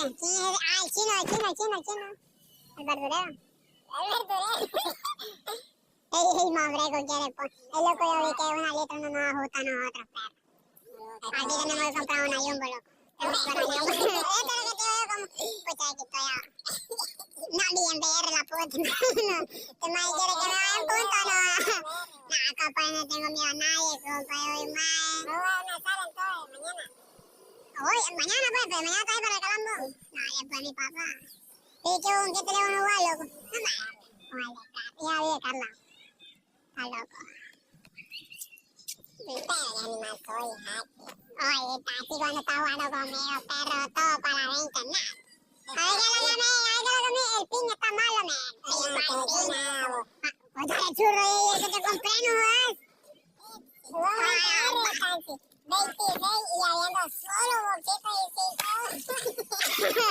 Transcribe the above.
hombre. Chino. Alberto. El mambre quiere poner. Es lo que yo vi que una letra no nos ajusta a nosotros, perro. Aquí tenemos que comprar una Jumbo, loco. Esto es lo que te veo como... Pucha, aquí estoy ahora. No, bien VR la puta. No. ¿Te más quiere que me vaya en punto o no? Nah, capaz no tengo miedo a nadie, compa. Hoy más. No voy a una sala entonces, mañana. Hoy, mañana pues, pero mañana está ahí para el Calambo. No, después mi papá. ¿Y qué teléfono igual, loco? No más. Ya vive Carla. Está loco. Pero ya ni más soy, Hachi. Oye, Tati cuando está jugando conmigo, perro, todo para la internet. A ver qué lo llamé, el ping está malo, man. Pues dale churro y el que te compré, no vas. Vamos a 26 y habiendo solo boquita y 5.